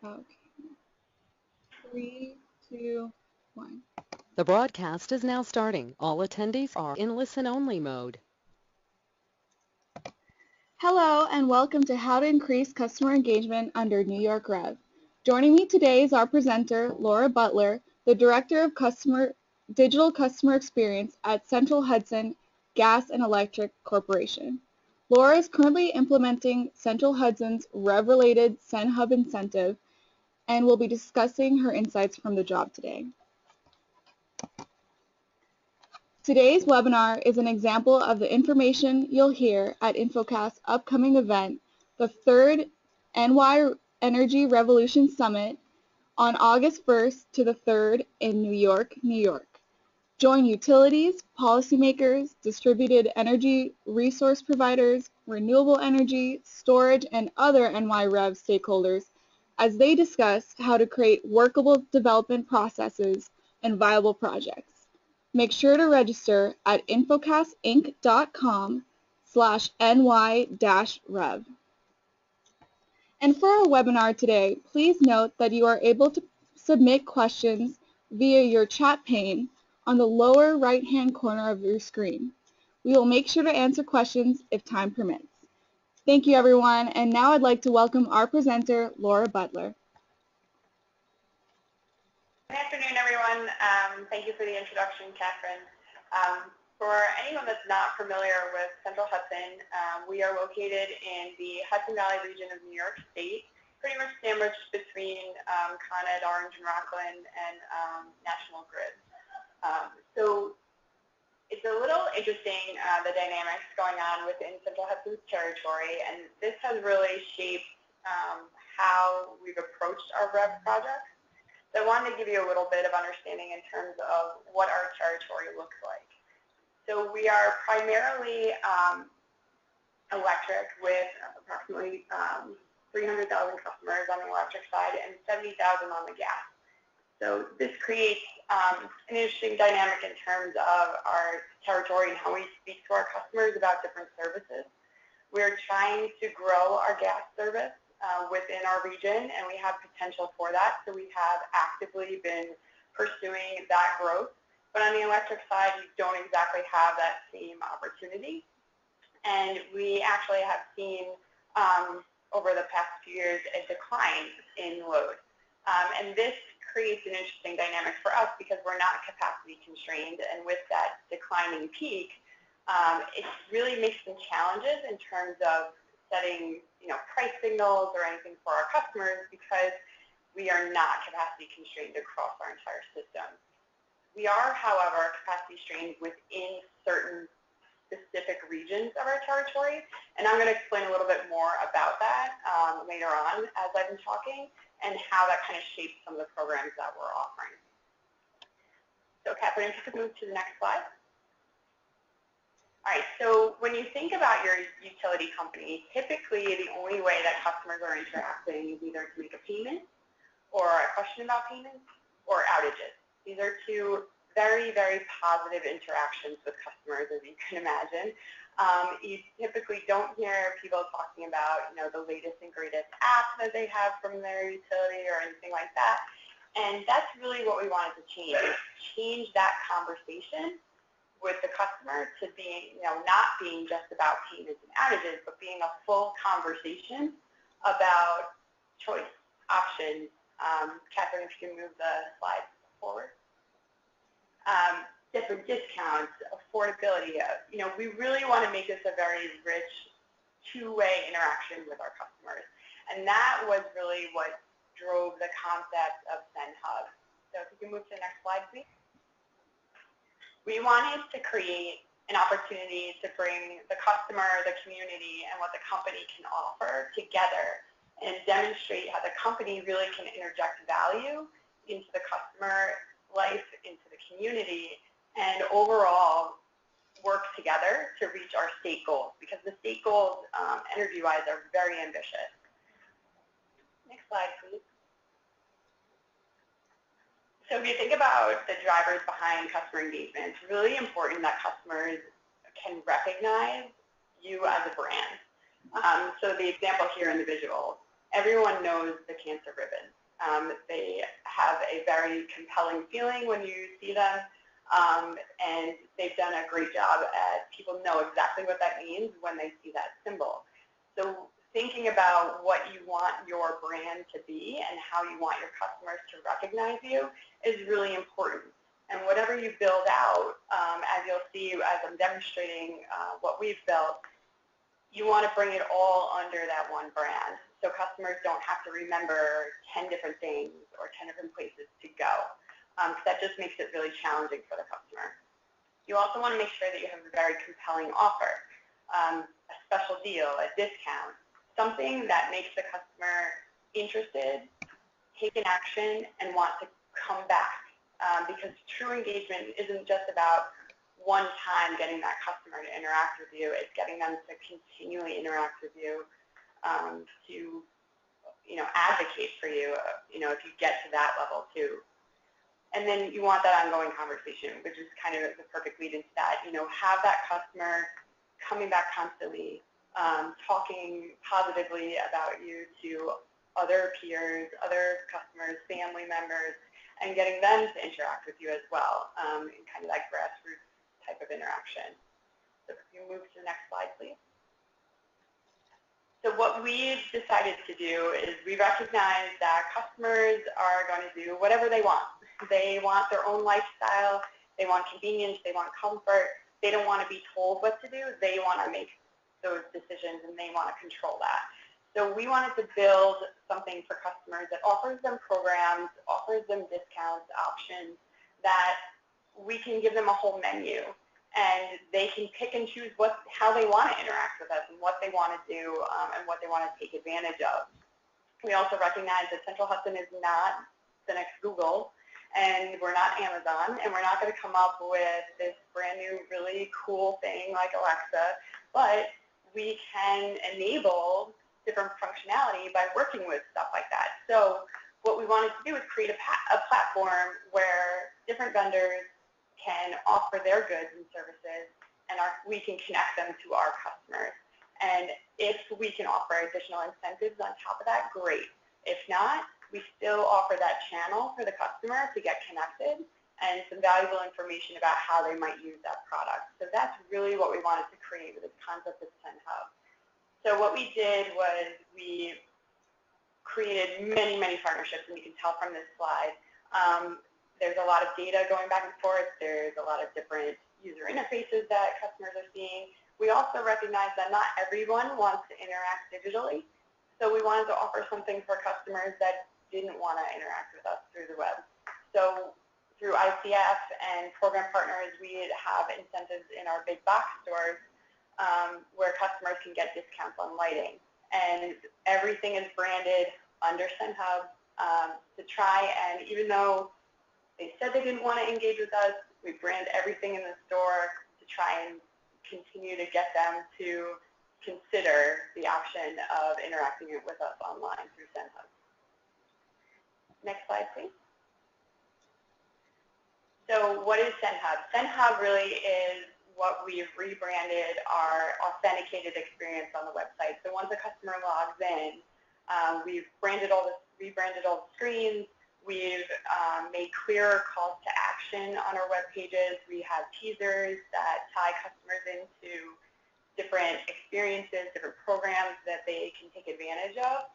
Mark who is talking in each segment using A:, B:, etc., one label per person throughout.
A: Okay. 3, 2, 1.
B: The broadcast is now starting. All attendees are in listen-only mode.
A: Hello and welcome to How to Increase Customer Engagement under New York REV. Joining me today is our presenter, Laura Butler, the Director of Digital Customer Experience at Central Hudson Gas and Electric Corporation. Laura is currently implementing Central Hudson's REV-related Send Hub incentive and will be discussing her insights from the job today. Today's webinar is an example of the information you'll hear at InfoCast's upcoming event, the 3rd NY Energy Revolution Summit on August 1st to the 3rd in New York, New York. Join utilities, policymakers, distributed energy resource providers, renewable energy, storage, and other NY REV stakeholders as they discuss how to create workable development processes and viable projects. Make sure to register at infocastinc.com/ny-rev. And for our webinar today, please note that you are able to submit questions via your chat pane on the lower right-hand corner of your screen. We will make sure to answer questions if time permits. Thank you, everyone, and now I'd like to welcome our presenter, Laura Butler.
C: Good afternoon, everyone. Thank you for the introduction, Catherine. For anyone that's not familiar with Central Hudson, we are located in the Hudson Valley region of New York State, pretty much sandwiched between Con Ed, Orange, and Rockland, and National Grid. So it's a little interesting, the dynamics going on within Central Hudson's territory, and this has really shaped how we've approached our REV projects. So I wanted to give you a little bit of understanding in terms of what our territory looks like. So we are primarily electric with approximately 300,000 customers on the electric side and 70,000 on the gas. So this creates an interesting dynamic in terms of our territory and how we speak to our customers about different services. We're trying to grow our gas service within our region, and we have potential for that. So we have actively been pursuing that growth. But on the electric side, you don't exactly have that same opportunity. And we actually have seen over the past few years a decline in load. And this creates an interesting dynamic for us because we're not capacity constrained. And with that declining peak, it really makes some challenges in terms of setting price signals or anything for our customers because we are not capacity constrained across our entire system. We are, however, capacity constrained within certain specific regions of our territory, and I'm going to explain a little bit more about that later on as I've been talking and how that kind of shapes some of the programs that we're offering. So Catherine, if you could move to the next slide. All right, so when you think about your utility company, typically the only way that customers are interacting is either to make a payment or a question about payments or outages. These are two very, very positive interactions with customers, as you can imagine. You typically don't hear people talking about the latest and greatest app that they have from their utility or anything like that. And that's really what we wanted to change that conversation with the customer to being, not being just about payments and outages, but being a full conversation about choice, options. Catherine, if you can move the slide forward. Different discounts, affordability. We really want to make this a very rich two-way interaction with our customers. And that was really what drove the concept of Send Hub. So if you can move to the next slide, please. We wanted to create an opportunity to bring the customer, the community, and what the company can offer together and demonstrate how the company really can interject value into the customer life, into the community, and overall work together to reach our state goals, because the state goals, energy-wise, are very ambitious. Next slide, please. So if you think about the drivers behind customer engagement, it's really important that customers can recognize you as a brand. So the example here in the visual, everyone knows the cancer ribbon. They have a very compelling feeling when you see them, and they've done a great job at people know exactly what that means when they see that symbol. So thinking about what you want your brand to be and how you want your customers to recognize you is really important. And whatever you build out, as you'll see as I'm demonstrating what we've built, you want to bring it all under that one brand, so customers don't have to remember 10 different things or 10 different places to go. That just makes it really challenging for the customer. You also want to make sure that you have a very compelling offer, a special deal, a discount, something that makes the customer interested, take an action, and want to come back. Because true engagement isn't just about one time getting that customer to interact with you. It's getting them to continually interact with you, to advocate for you, if you get to that level too. And then you want that ongoing conversation, which is kind of the perfect lead into that. Have that customer coming back constantly, talking positively about you to other peers, other customers, family members, and getting them to interact with you as well, in kind of that grassroots type of interaction. So if you move to the next slide, please. So what we've decided to do is we recognize that customers are going to do whatever they want. They want their own lifestyle. They want convenience. They want comfort. They don't want to be told what to do. They want to make those decisions, and they want to control that. So we wanted to build something for customers that offers them programs, offers them discounts, options, that we can give them a whole menu, and they can pick and choose how they want to interact with us and what they want to do, and what they want to take advantage of. We also recognize that Central Hudson is not the next Google, and we're not Amazon, and we're not going to come up with this brand new really cool thing like Alexa, but we can enable different functionality by working with stuff like that. So what we wanted to do is create a platform where different vendors can offer their goods and services, and we can connect them to our customers. And if we can offer additional incentives on top of that, great. If not, we still offer that channel for the customer to get connected and some valuable information about how they might use that product. So that's really what we wanted to create with this concept of Send Hub. So what we did was we created many, many partnerships, and you can tell from this slide. There's a lot of data going back and forth. There's a lot of different user interfaces that customers are seeing. We also recognize that not everyone wants to interact digitally, so we wanted to offer something for customers that didn't want to interact with us through the web. So through ICF and program partners, we have incentives in our big box stores where customers can get discounts on lighting. And everything is branded under Send Hub to try, and even though they said they didn't want to engage with us, we brand everything in the store to try and continue to get them to consider the option of interacting with us online through Send Hub. Next slide, please. So what is Send Hub? Send Hub really is what we've rebranded our authenticated experience on the website. So once a customer logs in, we've rebranded all the screens. We've made clearer calls to action on our web pages. We have teasers that tie customers into different experiences, different programs that they can take advantage of.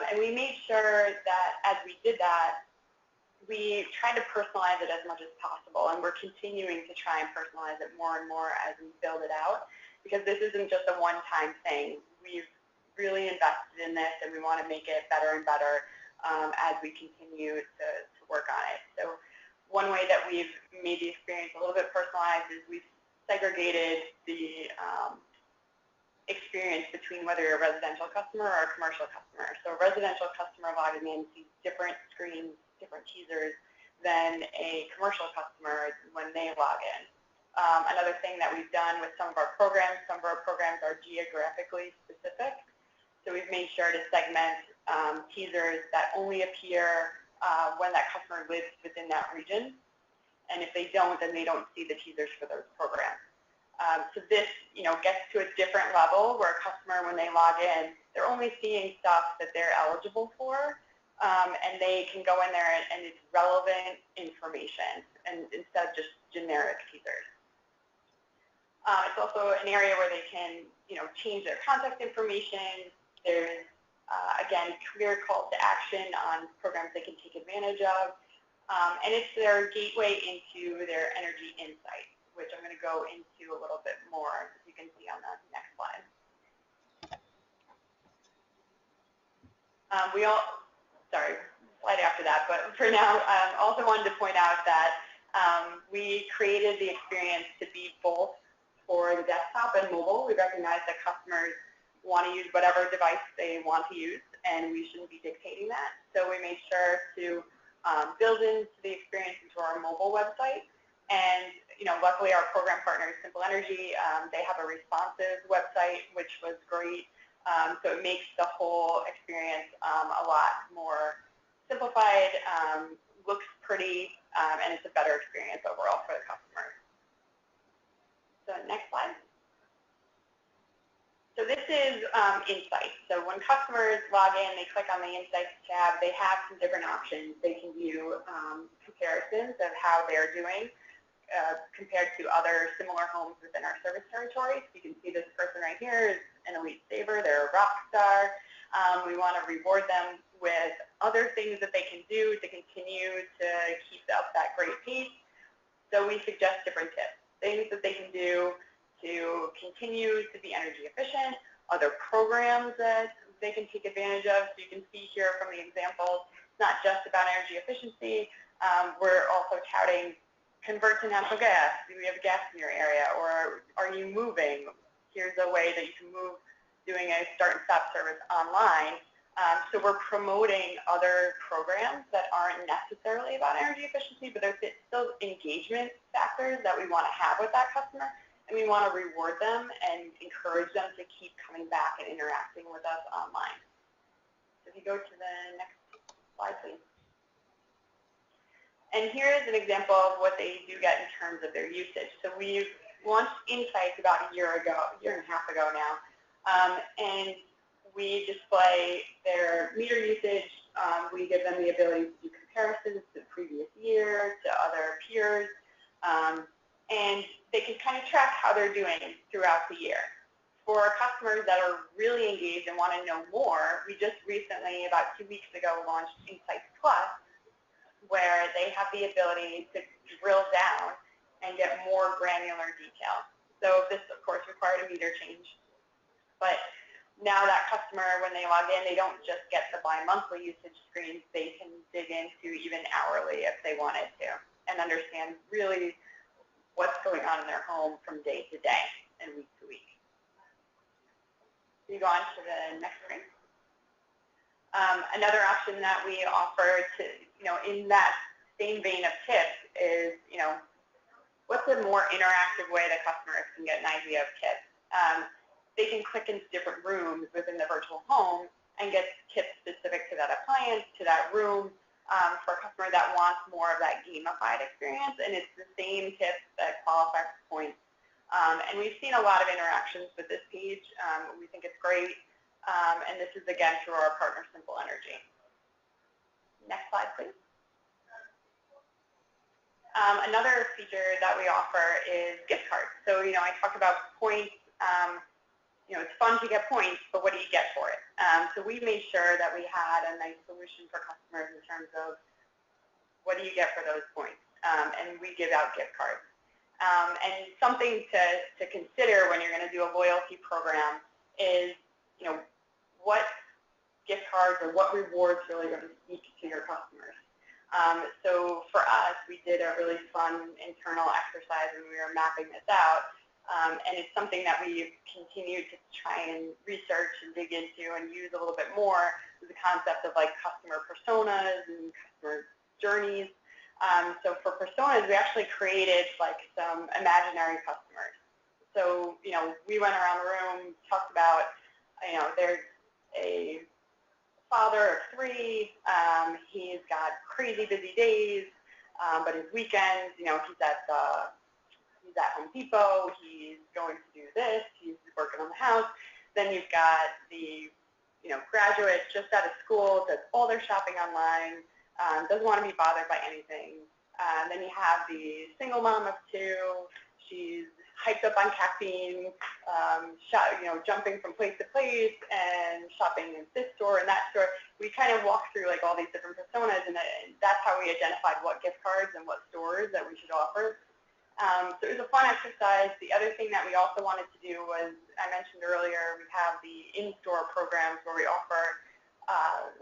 C: And we made sure that as we did that, we tried to personalize it as much as possible, and we're continuing to try and personalize it more and more as we build it out, because this isn't just a one-time thing. We've really invested in this, and we want to make it better and better as we continue to work on it. So one way that we've made the experience a little bit personalized is we've segregated the experience between whether you're a residential customer or a commercial customer. So a residential customer logging in sees different screens, different teasers than a commercial customer when they log in. Another thing that we've done with some of our programs are geographically specific. So we've made sure to segment teasers that only appear when that customer lives within that region. And if they don't, then they don't see the teasers for those programs. So this, gets to a different level where a customer, when they log in, they're only seeing stuff that they're eligible for, and they can go in there and it's relevant information, and instead of just generic teasers. It's also an area where they can, change their contact information. There's, again, clear calls to action on programs they can take advantage of. And it's their gateway into their energy insights, which I'm going to go into a little bit more, as you can see on the next slide. Slide after that, but for now, also wanted to point out that we created the experience to be both for the desktop and mobile. We recognize that customers want to use whatever device they want to use, and we shouldn't be dictating that. So we made sure to build into the experience into our mobile website. And luckily our program partner, Simple Energy, they have a responsive website, which was great. So it makes the whole experience a lot more simplified, looks pretty, and it's a better experience overall for the customer. So next slide. So this is Insights. So when customers log in, they click on the Insights tab, they have some different options. They can view comparisons of how they're doing compared to other similar homes within our service territory. So you can see this person right here is an elite saver. They're a rock star. We want to reward them with other things that they can do to continue to keep up that great pace. So we suggest different tips, things that they can do to continue to be energy efficient, other programs that they can take advantage of. So you can see here from the examples, it's not just about energy efficiency. We're also touting convert to natural gas. Do we have gas in your area? Or are you moving? Here's a way that you can move doing a start and stop service online. So we're promoting other programs that aren't necessarily about energy efficiency, but there's still engagement factors that we want to have with that customer. And we want to reward them and encourage them to keep coming back and interacting with us online. So if you go to the next slide, please. And here is an example of what they do get in terms of their usage. So we've launched Insights about a year and a half ago now. And we display their meter usage. We give them the ability to do comparisons to the previous year, to other peers. And they can kind of track how they're doing throughout the year. For our customers that are really engaged and want to know more, we just recently, about 2 weeks ago, launched Insights Plus, where they have the ability to drill down and get more granular detail. So this, of course, required a meter change. But now that customer, when they log in, they don't just get the bi-monthly usage screens. They can dig into even hourly if they wanted to and understand really what's going on in their home from day to day and week to week. You go on to the next screen. Another option that we offer to, in that same vein of tips is, what's a more interactive way that customers can get an idea of tips? They can click into different rooms within the virtual home and get tips specific to that appliance, to that room, for a customer that wants more of that gamified experience, and it's the same tips that qualify for points. And we've seen a lot of interactions with this page. We think it's great, and this is, again, through our partner, Simple Energy. Next slide, please. Another feature that we offer is gift cards. So, I talked about points. It's fun to get points, but what do you get for it? So we made sure that we had a nice solution for customers in terms of what do you get for those points? And we give out gift cards. And something to consider when you're going to do a loyalty program is, what gift cards or what rewards really going to speak to your customers. So for us, we did a really fun internal exercise when we were mapping this out. And it's something that we've continued to try and research and dig into and use a little bit more, is the concept of like customer personas and customer journeys. So for personas, we actually created like some imaginary customers. So, we went around the room, talked about, there's a father of 3, he's got crazy busy days, but his weekends, he's at Home Depot, he's going to do this, he's working on the house. Then you've got the graduate just out of school, does all their shopping online, doesn't want to be bothered by anything. Then you have the single mom of two. She's hyped up on caffeine, jumping from place to place and shopping in this store and that store. We kind of walk through like all these different personas, and that's how we identified what gift cards and what stores that we should offer. So it was a fun exercise. The other thing that we also wanted to do was, I mentioned earlier, we have the in-store programs where we offer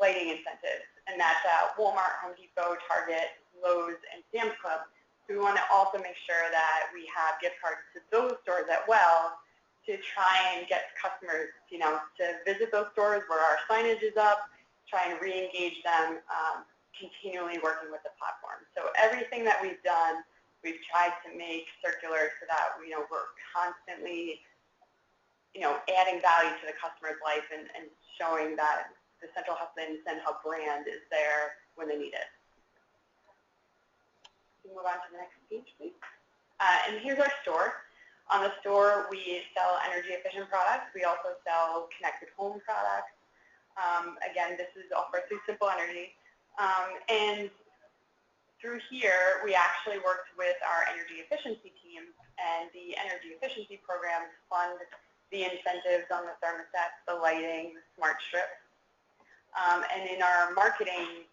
C: lighting incentives, and that's at Walmart, Home Depot, Target, Lowe's, and Sam's Club. So we want to also make sure that we have gift cards to those stores as well to try and get customers, to visit those stores where our signage is up, try and re-engage them, continually working with the platform. So everything that we've done, we've tried to make circular so that we're constantly adding value to the customer's life and showing that the Central Hudson Send Hub brand is there when they need it. Can you move on to the next page, please? And here's our store. On the store, we sell energy efficient products. We also sell connected home products. Again, this is offered through Simple Energy. And through here, we actually worked with our energy efficiency team, and the energy efficiency programs fund the incentives on the thermostats, the lighting, the smart strips. And in our marketing,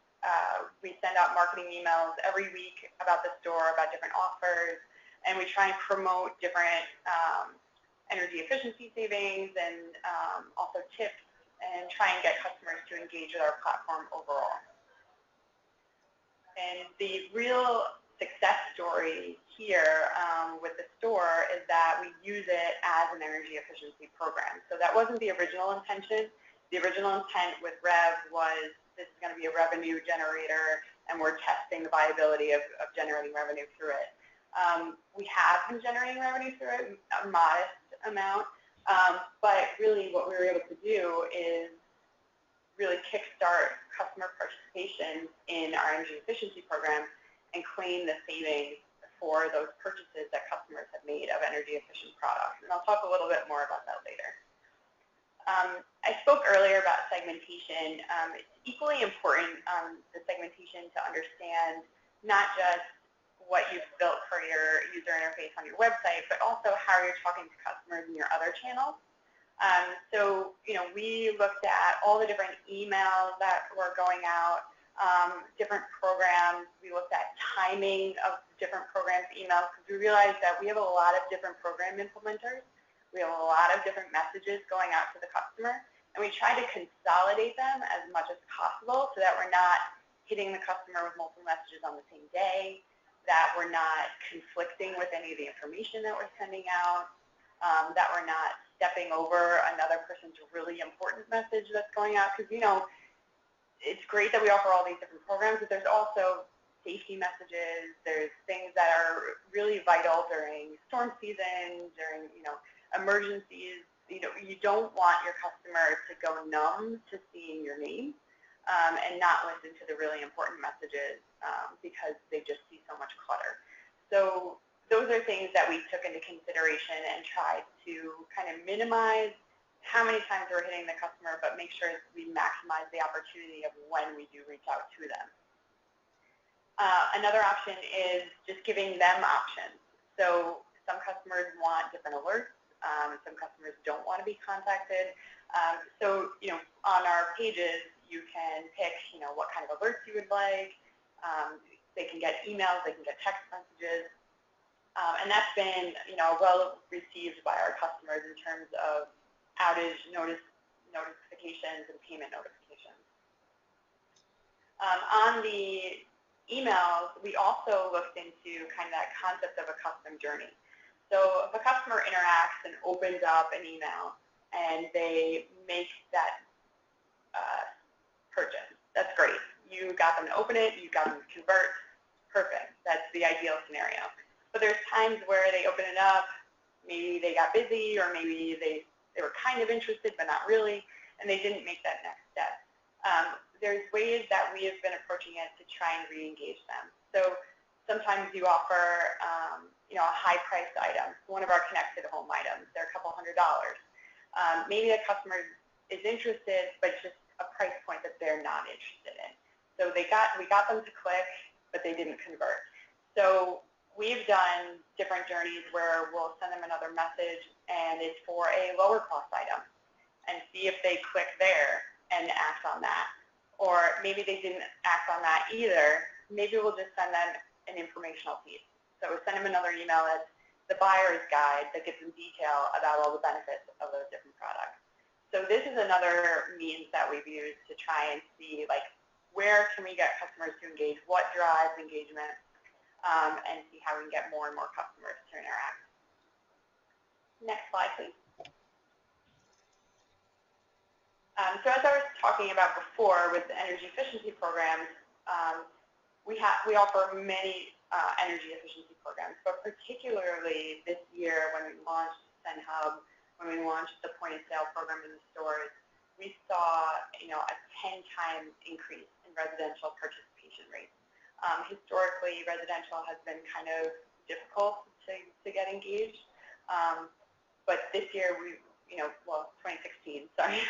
C: we send out marketing emails every week about the store, about different offers, and we try and promote different energy efficiency savings and also tips, and try and get customers to engage with our platform overall. And the real success story here with the store is that we use it as an energy efficiency program. So that wasn't the original intention. The original intent with REV was this is going to be a revenue generator, and we're testing the viability of generating revenue through it. We have been generating revenue through it, a modest amount, but really what we were able to do is really kickstart customer participation in our energy efficiency program and claim the savings for those purchases that customers have made of energy efficient products. And I'll talk a little bit more about that later. I spoke earlier about segmentation. It's equally important, the segmentation, to understand not just what you've built for your user interface on your website, but also how you're talking to customers in your other channels. So, we looked at all the different emails that were going out, different programs. We looked at timing of different programs, emails, because we realized that we have a lot of different program implementers. We have a lot of different messages going out to the customer, and we try to consolidate them as much as possible so that we're not hitting the customer with multiple messages on the same day, that we're not conflicting with any of the information that we're sending out, that we're not stepping over another person's really important message that's going out. Because, it's great that we offer all these different programs, but there's also safety messages. There's things that are really vital during storm season, during, emergencies. You don't want your customer to go numb to seeing your name and not listen to the really important messages because they just see so much clutter. So those are things that we took into consideration and tried to kind of minimize how many times we're hitting the customer, but make sure we maximize the opportunity of when we do reach out to them. Another option is just giving them options. So some customers want different alerts. Some customers don't want to be contacted. So, on our pages, you can pick, what kind of alerts you would like. They can get emails. They can get text messages. And that's been, well received by our customers in terms of outage notifications and payment notifications. On the emails, we also looked into kind of that concept of a custom journey. So if a customer interacts and opens up an email and they make that purchase, that's great. You got them to open it, you got them to convert, perfect. That's the ideal scenario. But there's times where they open it up, maybe they got busy, or maybe they were kind of interested but not really, and they didn't make that next step. There's ways that we have been approaching it to try and re-engage them. So sometimes you offer, a high-priced item, one of our connected home items. They're a couple $100. Maybe the customer is interested, but it's just a price point that they're not interested in. So we got them to click, but they didn't convert. So we've done different journeys where we'll send them another message, and it's for a lower cost item, and see if they click there and act on that. Or maybe they didn't act on that either. Maybe we'll just send them an informational piece. So we'll send them another email that's the buyer's guide that gives them detail about all the benefits of those different products. So this is another means that we've used to try and see, like, where can we get customers to engage, what drives engagement, and see how we can get more and more customers to interact. Next slide, please. So as I was talking about before with the energy efficiency programs, we offer many energy efficiency programs, but particularly this year when we launched Send Hub, when we launched the point-of-sale program in the stores, we saw a 10-time increase in residential participation rates. Historically, residential has been kind of difficult to get engaged, but this year 2016, sorry,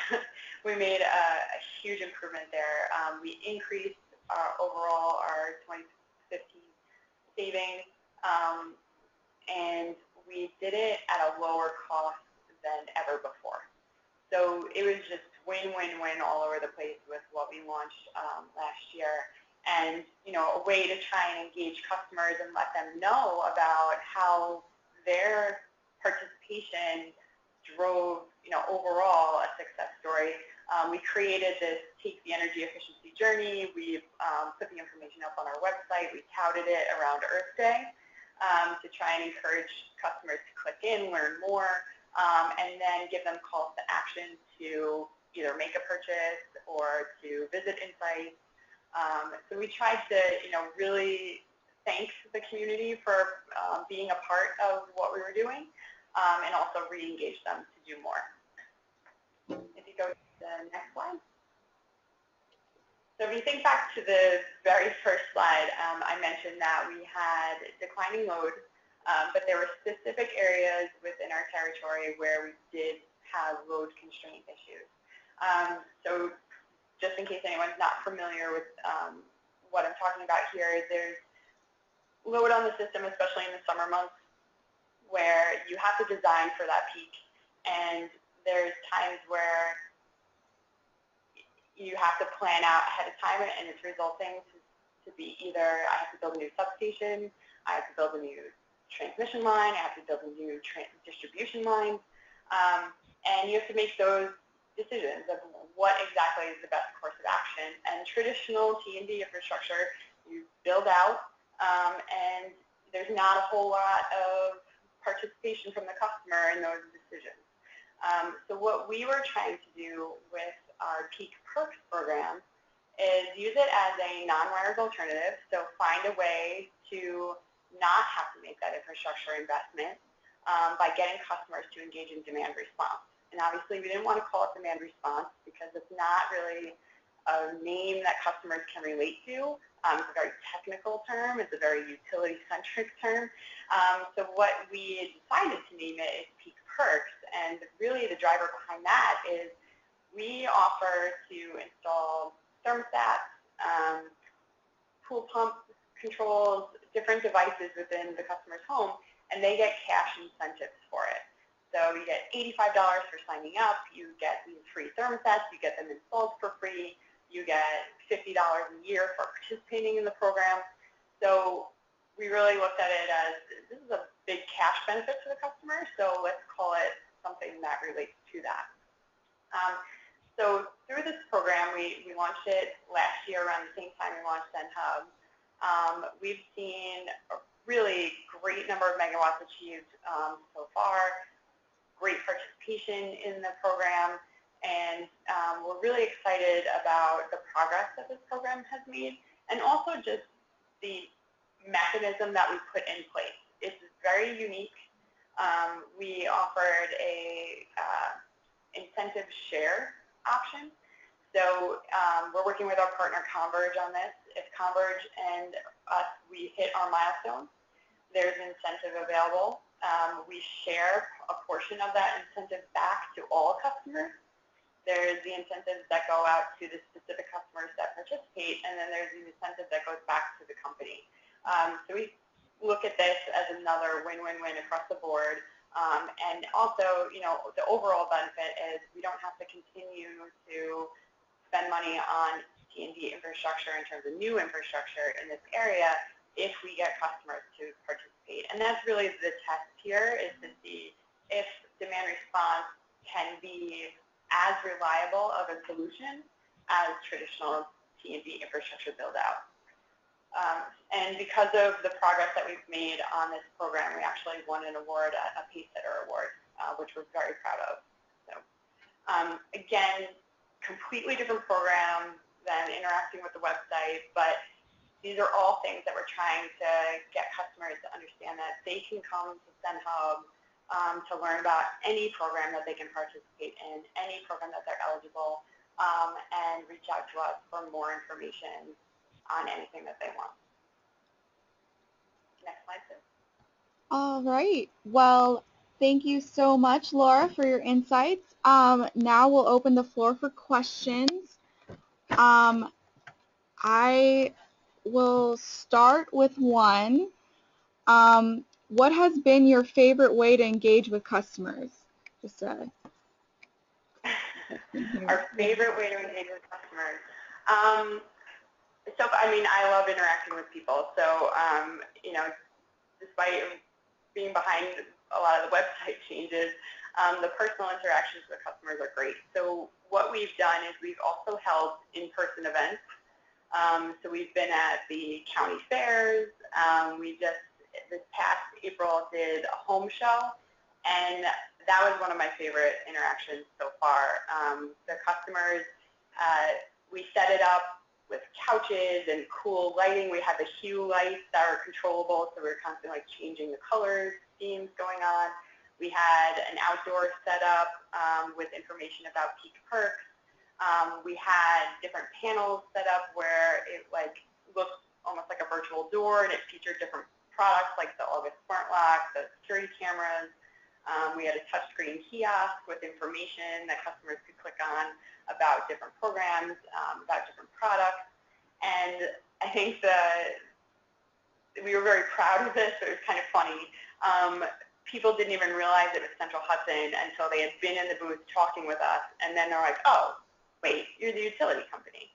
C: we made a huge improvement there. We increased overall our 2015 savings, and we did it at a lower cost than ever before. So it was just win-win-win all over the place with what we launched last year. And, a way to try and engage customers and let them know about how their participation drove, overall a success story. We created this Take the Energy Efficiency Journey. We put the information up on our website. We touted it around Earth Day to try and encourage customers to click in, learn more, and then give them calls to action to either make a purchase or to visit insights. So we tried to, really thank the community for being a part of what we were doing, and also re-engage them to do more. If you go to the next slide. So if you think back to the very first slide, I mentioned that we had declining load, but there were specific areas within our territory where we did have load constraint issues. So just in case anyone's not familiar with what I'm talking about here, there's load on the system, especially in the summer months, where you have to design for that peak, and there's times where you have to plan out ahead of time, and it's resulting to be either I have to build a new substation, I have to build a new transmission line, I have to build a new distribution line, and you have to make those decisions of what exactly is the best course of action. And traditional T&D infrastructure, you build out, and there's not a whole lot of participation from the customer in those decisions. So what we were trying to do with our Peak Perks program is use it as a non-wires alternative, so find a way to not have to make that infrastructure investment by getting customers to engage in demand response. And obviously we didn't want to call it demand response because it's not really a name that customers can relate to. It's a very technical term. It's a very utility-centric term. So what we decided to name it is Peak Perks, and really the driver behind that is we offer to install thermostats, pool pump controls, different devices within the customer's home, and they get cash incentives for it. So you get $85 for signing up, you get these free thermostats, you get them installed for free, you get $50 a year for participating in the program. So we really looked at it as this is a big cash benefit to the customer, so let's call it something that relates to that. So through this program, we launched it last year around the same time we launched Send Hub. We've seen a really great number of megawatts achieved so far, great participation in the program, and we're really excited about the progress that this program has made, and also just the mechanism that we put in place. It's very unique. We offered a incentive share option. So we're working with our partner Converge on this. If Converge and us, we hit our milestones, there's an incentive available. We share a portion of that incentive back to all customers. There's the incentives that go out to the specific customers that participate, and then there's the incentive that goes back to the company. So we look at this as another win-win-win across the board. And also, you know, the overall benefit is we don't have to continue to spend money on T&D infrastructure in terms of new infrastructure in this area if we get customers to participate. And that's really the test here, is to see if demand response can be as reliable of a solution as traditional T&D infrastructure build out. And because of the progress that we've made on this program, we actually won an award, a Pacesetter Award, which we're very proud of. So again, completely different program than interacting with the website, but these are all things that we're trying to get customers to understand that they can come to SendHub to learn about any program that they can participate in, any program that they're eligible, and reach out to us for more information on anything that they want. Next slide, please.
A: All right. Well, thank you so much, Laura, for your insights. Now we'll open the floor for questions. I will start with one. What has been your favorite way to engage with customers? Just
C: our favorite way to engage with customers. So, I mean, I love interacting with people. So, you know, despite being behind a lot of the website changes, the personal interactions with customers are great. So what we've done is we've also held in-person events. So we've been at the county fairs. We just, this past April, did a home show, and that was one of my favorite interactions so far. The customers, we set it up with couches and cool lighting. We had the hue lights that are controllable, so we were constantly like changing the colors, themes going on. We had an outdoor setup with information about peak perks. We had different panels set up where it like looked almost like a virtual door, and it featured different products like the August Smart Lock, the security cameras. We had a touchscreen kiosk with information that customers could click on about different programs, about different products. And I think that we were very proud of this. It was kind of funny. People didn't even realize it was Central Hudson until they had been in the booth talking with us, and then they're like, oh, wait, you're the utility company.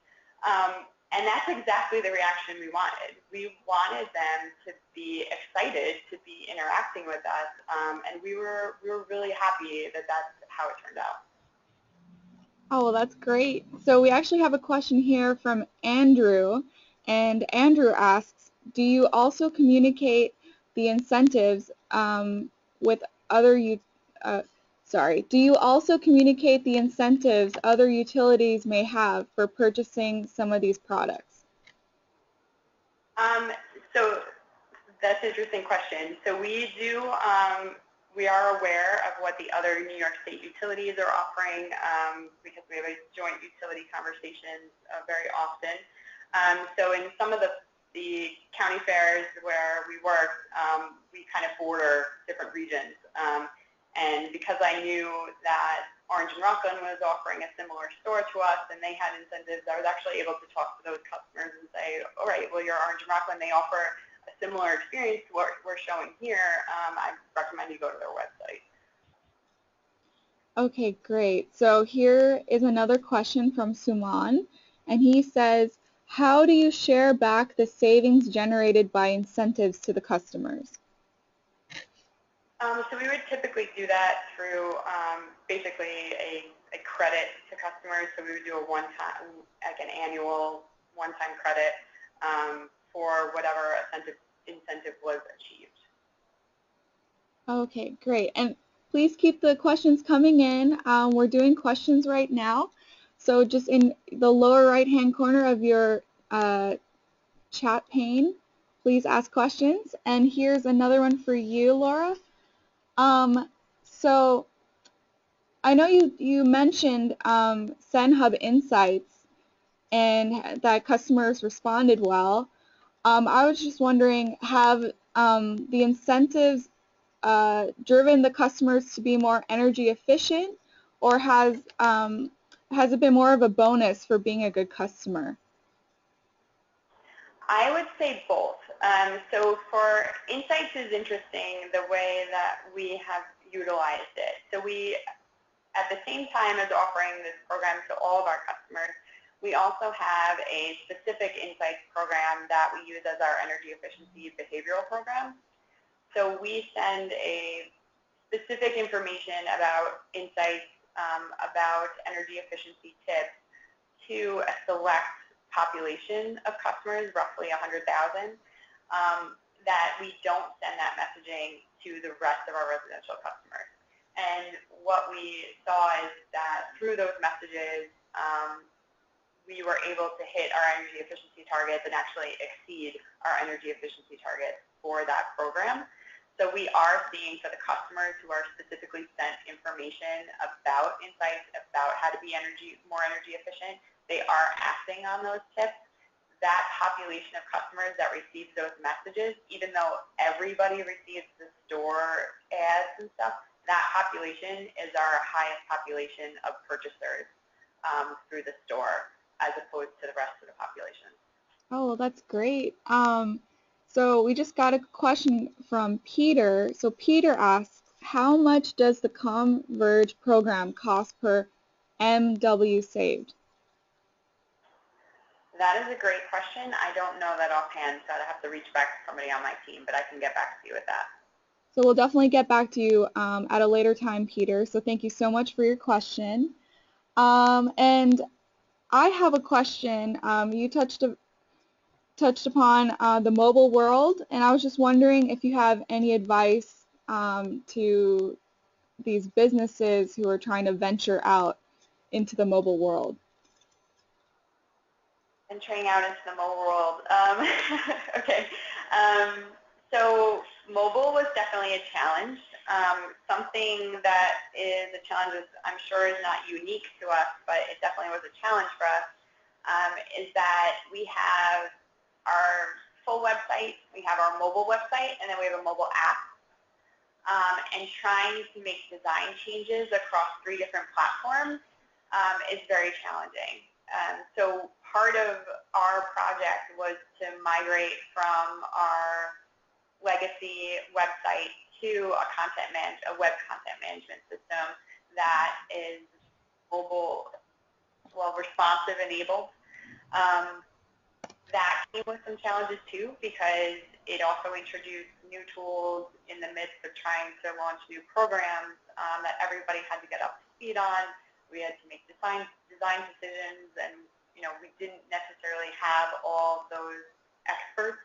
C: And that's exactly the reaction we wanted. We wanted them to be excited to be interacting with us, and we were really happy that that's how it turned out.
A: Oh, well, that's great. So we actually have a question here from Andrew, and Andrew asks, do you also communicate the incentives with other do you also communicate the incentives other utilities may have for purchasing some of these products?
C: So that's an interesting question. So we do, we are aware of what the other New York State utilities are offering because we have a joint utility conversations very often. So in some of the county fairs where we work, we kind of border different regions. And because I knew that Orange and Rockland was offering a similar store to us and they had incentives, I was actually able to talk to those customers and say, all right, well, you're Orange and Rockland, they offer a similar experience to what we're showing here. I recommend you go to their website.
A: Okay, great. So here is another question from Suman, and he says, how do you share back the savings generated by incentives to the customers?
C: So we would typically do that through basically a credit to customers. So we would do a one-time, like an annual one-time credit for whatever incentive was achieved.
A: Okay, great. And please keep the questions coming in. We're doing questions right now. So just in the lower right-hand corner of your chat pane, please ask questions. And here's another one for you, Laura. So I know you mentioned SendHub Insights and that customers responded well. I was just wondering, have the incentives driven the customers to be more energy efficient, or has it been more of a bonus for being a good customer?
C: I would say both. So for insights is interesting the way that we have utilized it. So we, at the same time as offering this program to all of our customers, we also have a specific insights program that we use as our energy efficiency behavioral program. So we send a specific information about insights, about energy efficiency tips to a select population of customers, roughly 100,000, that we don't send that messaging to the rest of our residential customers. And what we saw is that through those messages, we were able to hit our energy efficiency targets and actually exceed our energy efficiency targets for that program. So we are seeing for the customers who are specifically sent information about insights, about how to be more energy efficient, they are acting on those tips. That population of customers that receives those messages, even though everybody receives the store ads and stuff, that population is our highest population of purchasers through the store as opposed to the rest of the population.
A: Oh, well, that's great. So we just got a question from Peter. So Peter asks, how much does the Converge program cost per MW saved?
C: That is a great question. I don't know that offhand, so I'd have to reach back to somebody on my team, but I can get back to you with that.
A: So we'll definitely get back to you at a later time, Peter. So thank you so much for your question. And I have a question. You touched upon the mobile world, and I was just wondering if you have any advice to these businesses who are trying to venture out into the mobile world.
C: Venturing out into the mobile world. Okay. So mobile was definitely a challenge. Something that is a challenge that I'm sure is not unique to us, but it definitely was a challenge for us, is that we have our full website, we have our mobile website, and then we have a mobile app. And trying to make design changes across 3 different platforms is very challenging. So part of our project was to migrate from our legacy website to a web content management system that is mobile, responsive enabled. That came with some challenges too, because it also introduced new tools in the midst of trying to launch new programs that everybody had to get up to speed on. We had to make design decisions, and we didn't necessarily have all those experts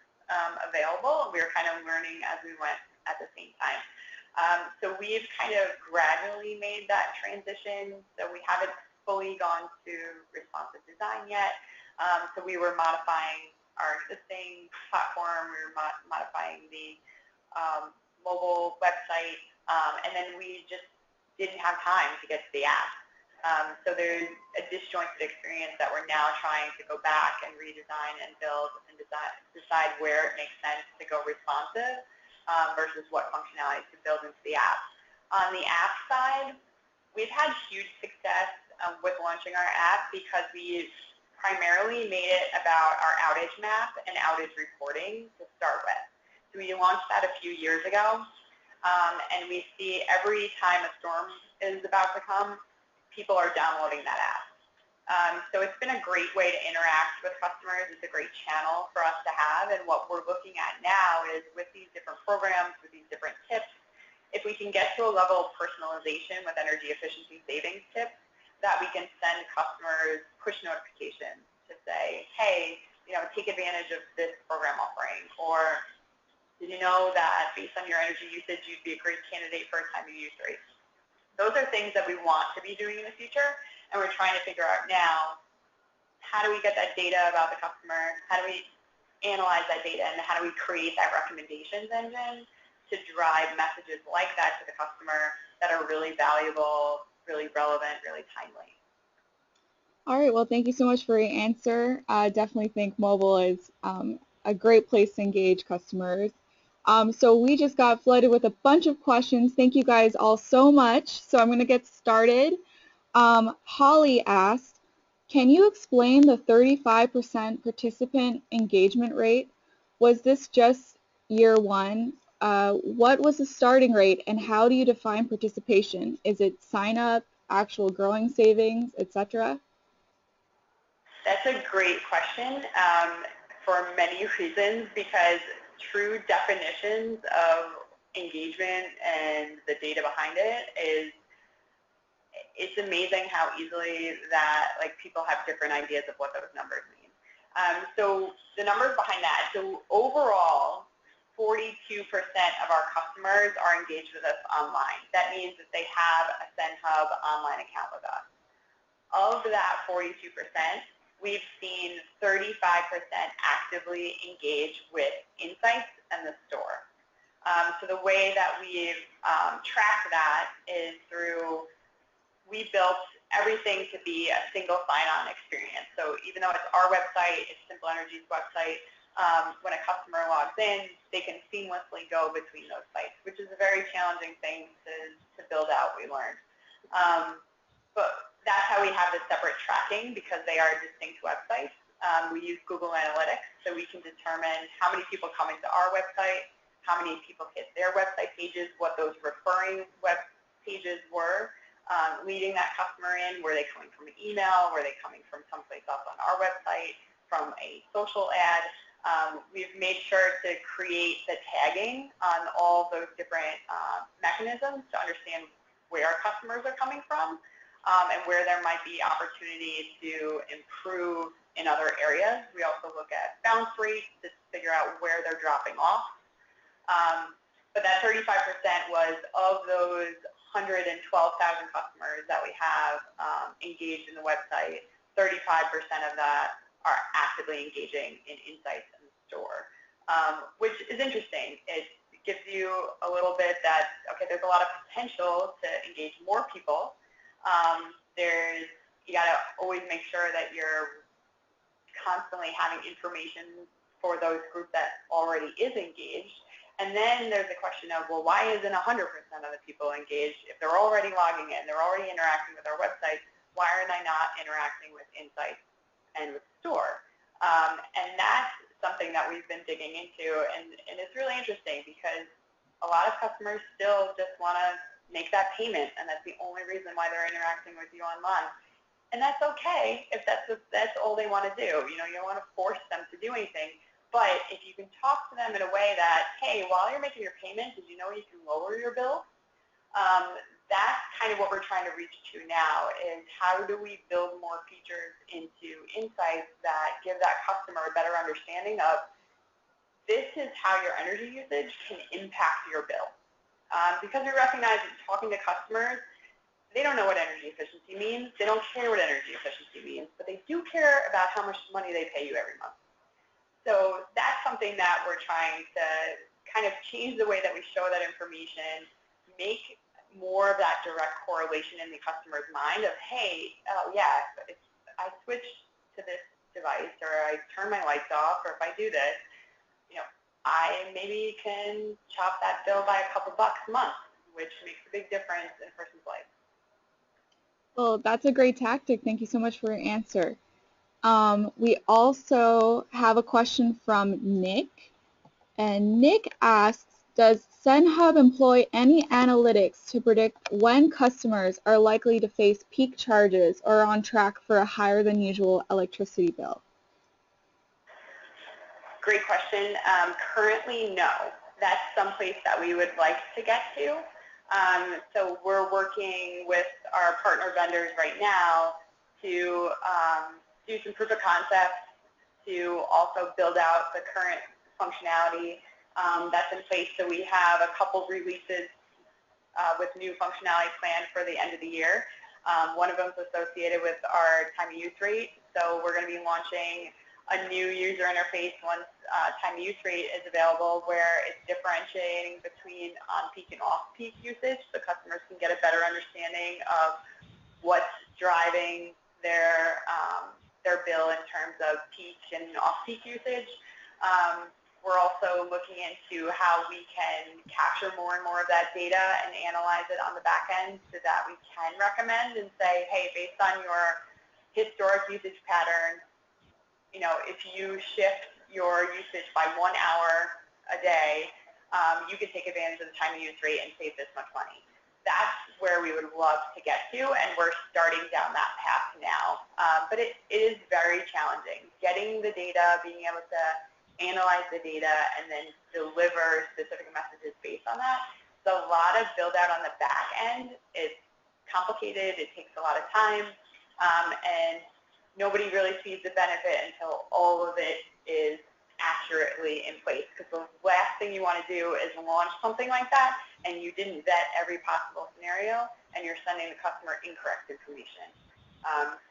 C: available. We were kind of learning as we went at the same time. So we've kind of gradually made that transition. So we haven't fully gone to responsive design yet. So we were modifying our existing platform. We were modifying the mobile website, and then we just didn't have time to get to the app. So there's a disjointed experience that we're now trying to go back and redesign and build and decide where it makes sense to go responsive versus what functionality to build into the app. On the app side, we've had huge success with launching our app because we primarily made it about our outage map and outage reporting to start with. So we launched that a few years ago, and we see every time a storm is about to come, people are downloading that app. So it's been a great way to interact with customers. It's a great channel for us to have, and what we're looking at now is with these different programs, with these different tips, if we can get to a level of personalization with energy efficiency savings tips, that we can send customers push notifications to say, hey, take advantage of this program offering, or did you know that based on your energy usage, you'd be a great candidate for a time of use rate? Those are things that we want to be doing in the future, and we're trying to figure out now, how do we get that data about the customer, how do we analyze that data, and how do we create that recommendations engine to drive messages like that to the customer that are really valuable, really relevant, really timely.
A: All right, well, thank you so much for your answer. I definitely think mobile is a great place to engage customers. So we just got flooded with a bunch of questions. Thank you guys all so much. So I'm going to get started. Holly asked, can you explain the 35% participant engagement rate? Was this just year one? What was the starting rate and how do you define participation? Is it sign up, actual growing savings, etc.?
C: That's a great question for many reasons, because true definitions of engagement and the data behind it it's amazing how easily that people have different ideas of what those numbers mean. So the numbers behind that, so overall 42% of our customers are engaged with us online. That means that they have a SendHub online account with us. Of that 42%, we've seen 35% actively engage with insights and the store. So the way that we've tracked that is through, we built everything to be a single sign-on experience. So even though it's our website, it's Simple Energy's website, when a customer logs in, they can seamlessly go between those sites, which is a very challenging thing to build out, we learned. But that's how we have this separate tracking, because they are distinct websites. We use Google Analytics, so we can determine how many people come into our website, how many people hit their website pages, what those referring web pages were, leading that customer in. Were they coming from an email? Were they coming from someplace else on our website, from a social ad? We've made sure to create the tagging on all those different mechanisms to understand where our customers are coming from, and where there might be opportunity to improve in other areas. We also look at bounce rates to figure out where they're dropping off. But that 35% was of those 112,000 customers that we have engaged in the website. 35% of that are actively engaging in insights in the store, which is interesting. It gives you a little bit that, okay, there's a lot of potential to engage more people. You got to always make sure that you're constantly having information for those groups that already is engaged. And then there's the question of, well, why isn't 100% of the people engaged? If they're already logging in, they're already interacting with our website, why are they not interacting with insights and with store? And that's something that we've been digging into, and it's really interesting because a lot of customers still just want to make that payment, and that's the only reason why they're interacting with you online. And that's okay if that's all they want to do. You don't want to force them to do anything. But if you can talk to them in a way that, hey, while you're making your payment, did you know you can lower your bill? That's kind of what we're trying to reach to now, is how do we build more features into insights that give that customer a better understanding of, this is how your energy usage can impact your bill. Because we recognize that talking to customers, they don't know what energy efficiency means. They don't care what energy efficiency means, but they do care about how much money they pay you every month. So that's something that we're trying to kind of change the way that we show that information, make more of that direct correlation in the customer's mind of, hey, yeah, if I switch to this device, or I turn my lights off, or if I do this, I maybe can chop that bill by a couple bucks a month, which makes a big difference in a person's life.
A: Well, that's a great tactic. Thank you so much for your answer. We also have a question from Nick, and Nick asks, does SendHub employ any analytics to predict when customers are likely to face peak charges or are on track for a higher than usual electricity bill?
C: Great question. Currently, no. That's someplace that we would like to get to. So we're working with our partner vendors right now to do some proof of concepts, to also build out the current functionality that's in place. So we have a couple releases with new functionality planned for the end of the year. One of them is associated with our time of use rate. So we're going to be launching a new user interface once time of use rate is available, where it's differentiating between on-peak and off-peak usage, so customers can get a better understanding of what's driving their bill in terms of peak and off-peak usage. we're also looking into how we can capture more and more of that data and analyze it on the back end so that we can recommend and say, hey, based on your historic usage pattern, if you shift your usage by 1 hour a day, you can take advantage of the time use rate and save this much money. That's where we would love to get to, and we're starting down that path now. But it is very challenging. Getting the data, being able to analyze the data, and then deliver specific messages based on that. So a lot of build out on the back end. It's complicated. It takes a lot of time, and nobody really sees the benefit until all of it is accurately in place. Because the last thing you want to do is launch something like that, and you didn't vet every possible scenario, and you're sending the customer incorrect information.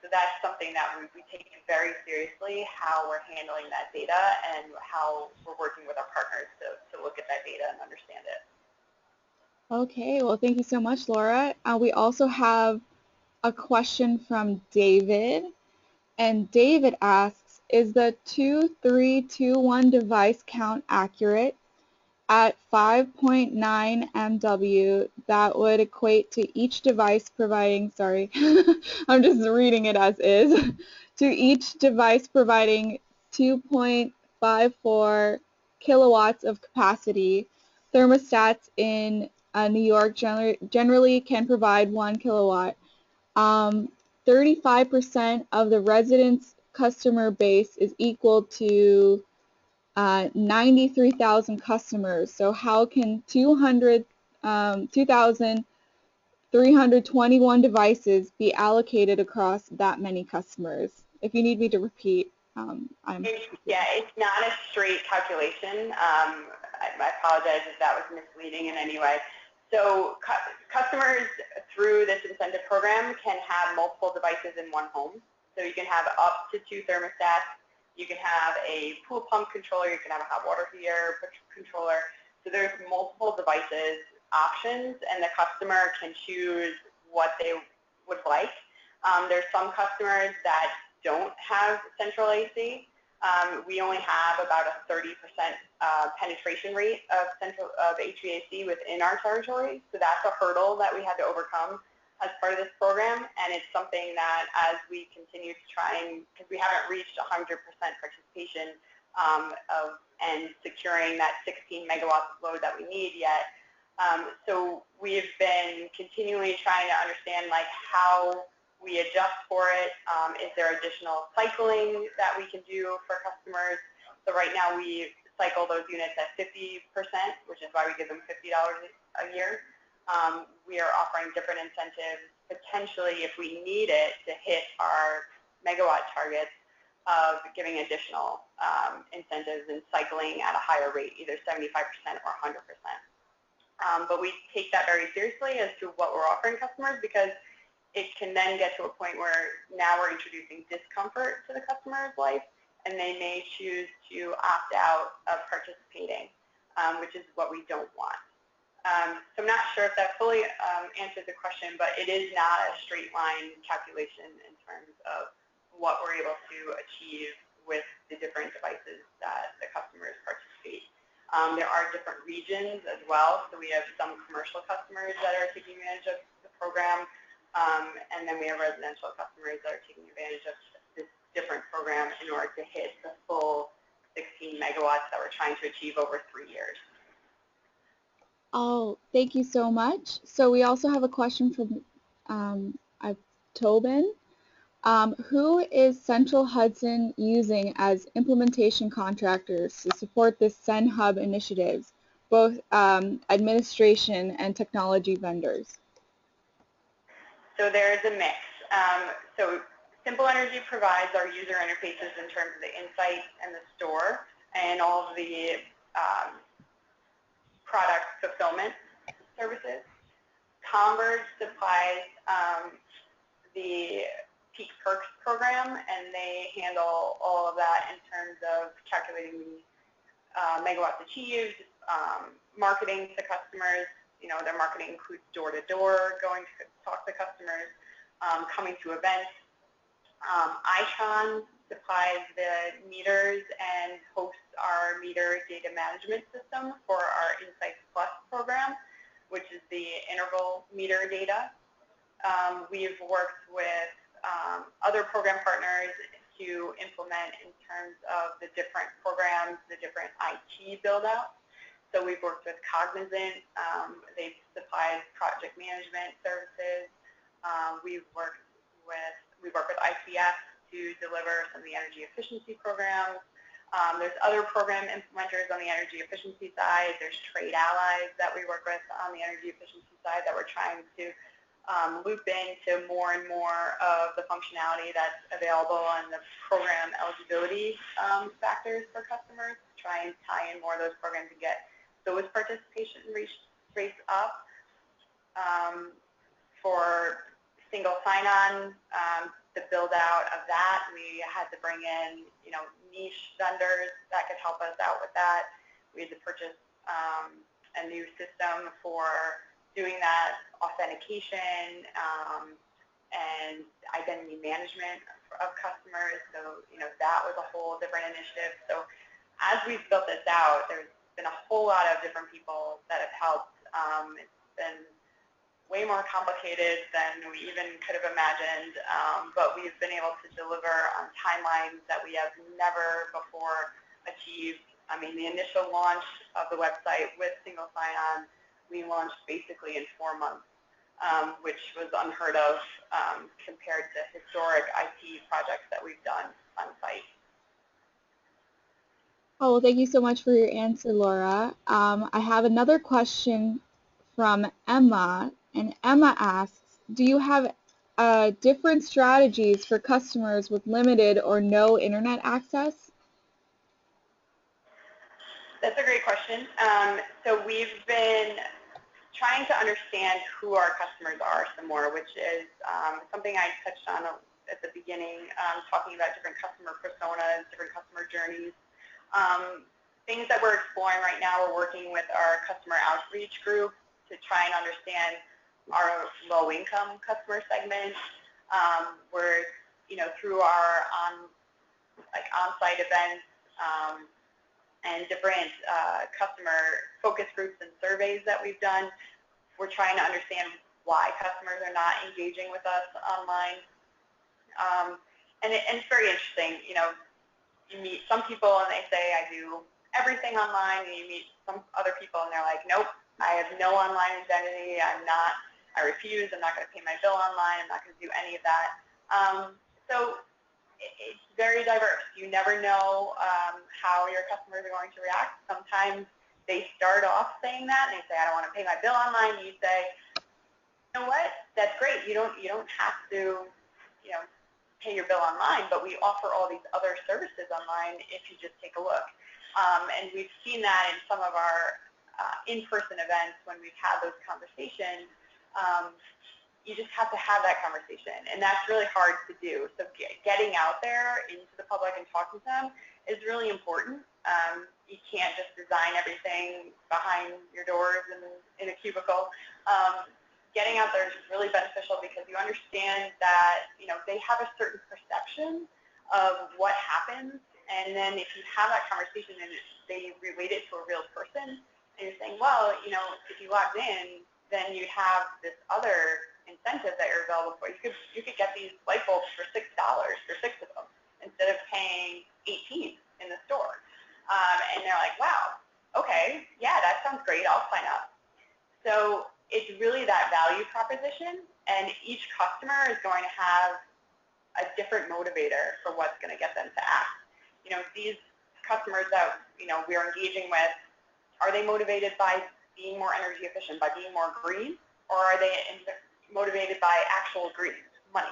C: So that's something that we take very seriously, how we're handling that data and how we're working with our partners to look at that data and understand it.
A: Okay, well, thank you so much, Laura. We also have a question from David, and David asks, is the 2321 device count accurate? At 5.9 MW, that would equate to each device providing, sorry, I'm just reading it as is, to each device providing 2.54 kilowatts of capacity. Thermostats in New York generally can provide 1 kilowatt. 35% of the residents' customer base is equal to 93,000 customers. So how can 2,321 devices be allocated across that many customers? If you need me to repeat,
C: Yeah, it's not a straight calculation. I apologize if that was misleading in any way. So customers through this incentive program can have multiple devices in one home. So you can have up to 2 thermostats. You can have a pool pump controller, you can have a hot water heater controller. So there's multiple devices options, and the customer can choose what they would like. There's some customers that don't have central AC. We only have about a 30% penetration rate of HVAC within our territory. So that's a hurdle that we had to overcome as part of this program, and it's something that as we continue to try, and because we haven't reached 100% participation and securing that 16 megawatts of load that we need yet. So we've been continually trying to understand how we adjust for it. Is there additional cycling that we can do for customers? So right now we cycle those units at 50%, which is why we give them $50 a year. We are offering different incentives, potentially if we need it to hit our megawatt targets, of giving additional incentives and cycling at a higher rate, either 75% or 100%. But we take that very seriously as to what we're offering customers, because it can then get to a point where now we're introducing discomfort to the customer's life, and they may choose to opt out of participating, which is what we don't want. So I'm not sure if that fully answered the question, but it is not a straight line calculation in terms of what we're able to achieve with the different devices that the customers participate. There are different regions as well, so we have some commercial customers that are taking advantage of the program, and then we have residential customers that are taking advantage of this different program in order to hit the full 16 megawatts that we're trying to achieve over 3 years.
A: Oh, thank you so much. So we also have a question from Tobin. Who is Central Hudson using as implementation contractors to support this Sen Hub initiatives, both administration and technology vendors?
C: So there's a mix. So Simple Energy provides our user interfaces in terms of the insight and the store and all of the product fulfillment services. Converge supplies the Peak Perks program, and they handle all of that in terms of calculating the megawatts achieved, marketing to customers. Their marketing includes door-to-door, going to talk to customers, coming to events. Itron supplies the meters and hosts our meter data management system for our Insights Plus program, which is the interval meter data. We've worked with other program partners to implement in terms of the different programs, the different IT build-outs. So we've worked with Cognizant. They've supplied project management services. We work with ICF to deliver some of the energy efficiency programs. There's other program implementers on the energy efficiency side. There's trade allies that we work with on the energy efficiency side that we're trying to loop into more and more of the functionality that's available and the program eligibility factors for customers, try and tie in more of those programs and get those participation rates up. For single sign-on, the build-out of that, we had to bring in, niche vendors that could help us out with that. We had to purchase a new system for doing that authentication and identity management of customers. So, that was a whole different initiative. So as we've built this out, there's been a whole lot of different people that have helped. It's been way more complicated than we even could have imagined, but we've been able to deliver on timelines that we have never before achieved. I mean, the initial launch of the website with single sign-on, we launched basically in 4 months, which was unheard of compared to historic IT projects that we've done on site.
A: Oh, well, thank you so much for your answer, Laura. I have another question from Emma, and Emma asks, do you have different strategies for customers with limited or no internet access?
C: That's a great question. So we've been trying to understand who our customers are some more, which is something I touched on at the beginning, talking about different customer personas, different customer journeys. Things that we're exploring right now, we're working with our customer outreach group to try and understand our low-income customer segment. We're, through our on-site events and different customer focus groups and surveys that we've done, we're trying to understand why customers are not engaging with us online. And it's very interesting. You meet some people and they say, I do everything online, and you meet some other people and they're like, nope, I have no online identity, I refuse, I'm not going to pay my bill online, I'm not going to do any of that. So it's very diverse. You never know how your customers are going to react. Sometimes they start off saying that and they say, I don't want to pay my bill online. You say, you know what, that's great. You don't have to, pay your bill online, but we offer all these other services online if you just take a look. And we've seen that in some of our in-person events when we've had those conversations. You just have to have that conversation, and that's really hard to do. So getting out there into the public and talking to them is really important. You can't just design everything behind your doors and in a cubicle. Getting out there is really beneficial because you understand that they have a certain perception of what happens, and then if you have that conversation and they relate it to a real person, and you're saying, well, if you logged in, then you have this other incentive that you're available for. You could get these light bulbs for $6 for 6 of them instead of paying $18 in the store. And they're like, wow, okay, yeah, that sounds great. I'll sign up. So it's really that value proposition, and each customer is going to have a different motivator for what's going to get them to act. These customers that we're engaging with, are they motivated by being more energy efficient, by being more green, or are they motivated by actual green, money?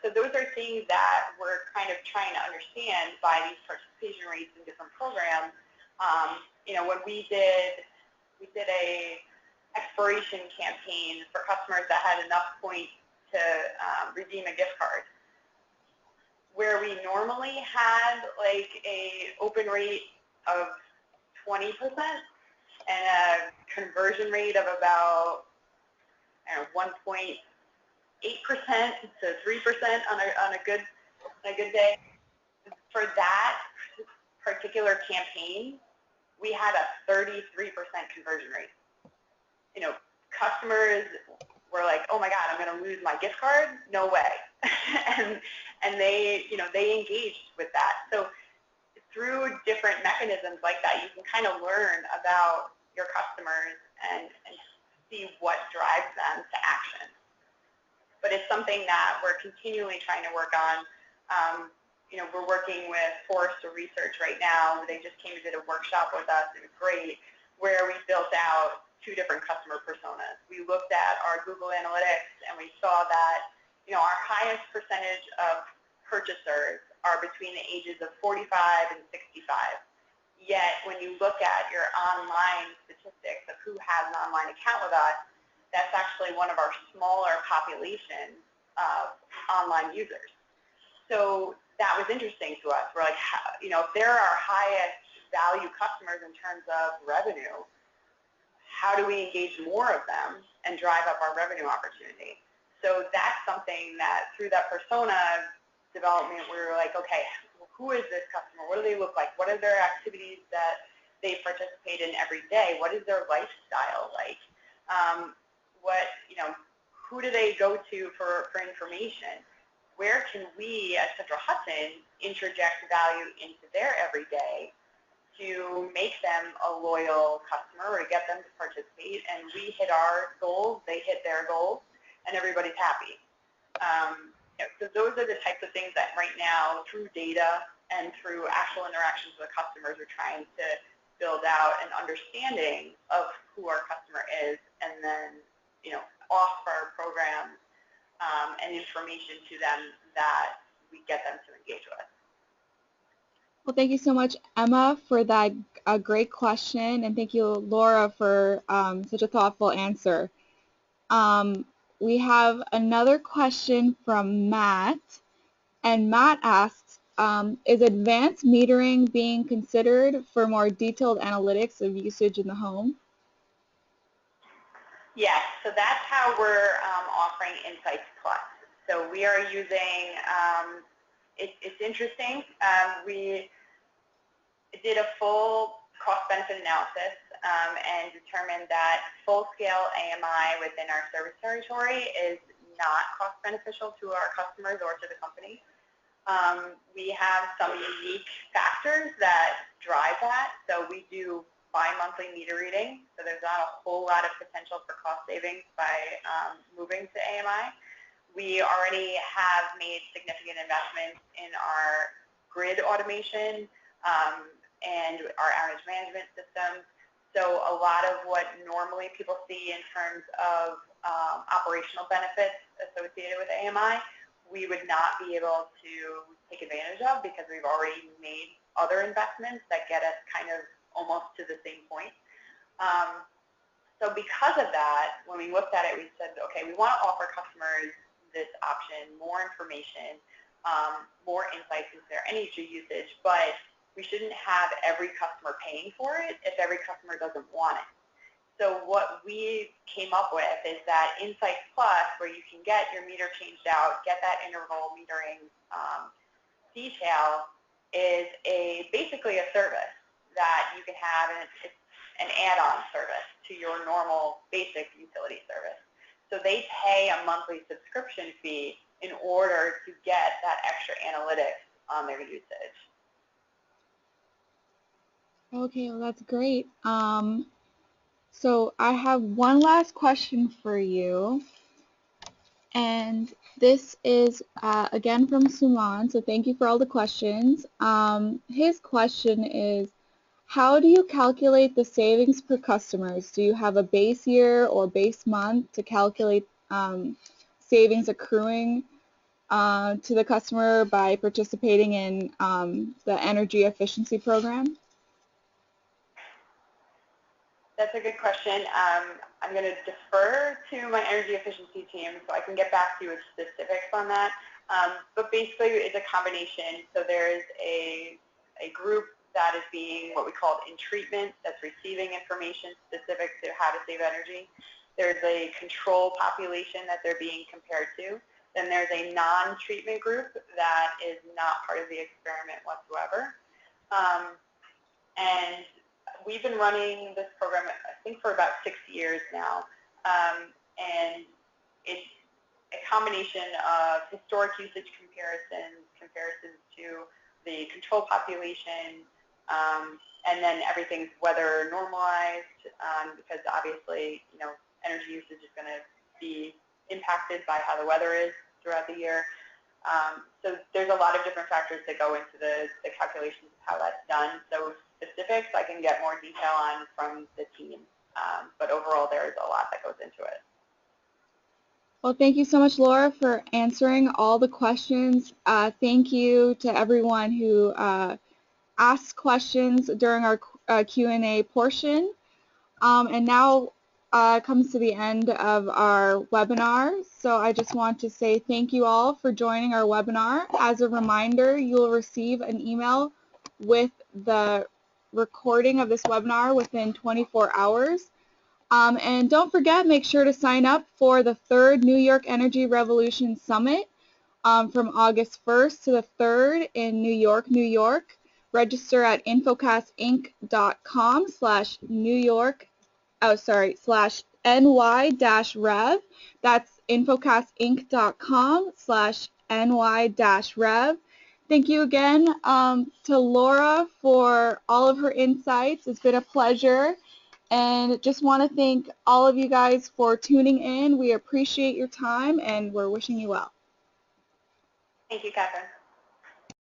C: So those are things that we're kind of trying to understand by these participation rates in different programs. When we did a expiration campaign for customers that had enough points to redeem a gift card, where we normally had like a open rate of 20% and a conversion rate of about 1.8% to 3% on a good day. For that particular campaign, we had a 33% conversion rate. You know, customers were like, oh my God, I'm going to lose my gift card? No way. and they, you know, they engaged with that. So through different mechanisms like that, you can kind of learn about your customers and see what drives them to action. But it's something that we're continually trying to work on. You know, we're working with Forrester Research right now. They just came and did a workshop with us. It was great, where we built out 2 different customer personas. We looked at our Google Analytics, and we saw that, you know, our highest percentage of purchasers are between the ages of 45 and 65. Yet, when you look at your online statistics of who has an online account with us, that's actually one of our smaller populations of online users. So that was interesting to us. We're like, you know, if they're our highest value customers in terms of revenue, how do we engage more of them and drive up our revenue opportunity? So that's something that through that persona development, we were like, okay, who is this customer? What do they look like? What are their activities that they participate in every day? What is their lifestyle like? You know, who do they go to for information? Where can we at Central Hudson interject value into their everyday to make them a loyal customer or to get them to participate? And we hit our goals, they hit their goals, and everybody's happy. You know, so those are the types of things that right now, through data and through actual interactions with customers, we're trying to build out an understanding of who our customer is, and then, you know, offer programs and information to them that we get them to engage with.
A: Well, thank you so much, Emma, for that great question, and thank you, Laura, for such a thoughtful answer. We have another question from Matt, and Matt asks, is advanced metering being considered for more detailed analytics of usage in the home?
C: Yes, so that's how we're offering Insights Plus. So we are using, it's interesting, we did a full cost-benefit analysis and determined that full-scale AMI within our service territory is not cost-beneficial to our customers or to the company. We have some unique factors that drive that. So we do bi-monthly meter reading, so there's not a whole lot of potential for cost savings by moving to AMI. We already have made significant investments in our grid automation and our outage management systems. So a lot of what normally people see in terms of operational benefits associated with AMI, we would not be able to take advantage of because we've already made other investments that get us kind of almost to the same point. So because of that, when we looked at it, we said, okay, we want to offer customers this option, more information, more insights into their energy usage, but we shouldn't have every customer paying for it if every customer doesn't want it. So what we came up with is that Insights Plus, where you can get your meter changed out, get that interval metering detail, is basically a service that you can have, and it's an add-on service to your normal basic utility service. So they pay a monthly subscription fee in order to get that extra analytics on their usage.
A: Okay, well that's great. So I have one last question for you, and this is again from Suman, so thank you for all the questions. His question is, how do you calculate the savings per customers? Do you have a base year or base month to calculate savings accruing to the customer by participating in the energy efficiency program?
C: That's a good question. I'm going to defer to my energy efficiency team so I can get back to you with specifics on that. But basically, it's a combination. So there is a group that is being what we call in treatment, that's receiving information specific to how to save energy. There's a control population that they're being compared to. Then there's a non-treatment group that is not part of the experiment whatsoever. And we've been running this program, I think, for about 6 years now. And it's a combination of historic usage comparisons to the control population, and then everything's weather normalized, because obviously, energy usage is going to be impacted by how the weather is throughout the year. So there's a lot of different factors that go into the calculations of how that's done. So specifics I can get more detail on from the team, but overall there's a lot that goes into it.
A: Well, thank you so much, Laura, for answering all the questions. Thank you to everyone who asked questions during our Q&A portion. And now comes to the end of our webinar. So I just want to say thank you all for joining our webinar. As a reminder, you will receive an email with the recording of this webinar within 24 hours. And don't forget, make sure to sign up for the 3rd New York Energy Revolution Summit from August 1st to the 3rd in New York, New York. Register at infocastinc.com/NY-REV. That's infocastinc.com/NY-REV. Thank you again to Laura for all of her insights. It's been a pleasure. And just want to thank all of you guys for tuning in. We appreciate your time, and we're wishing you well.
C: Thank you, Catherine.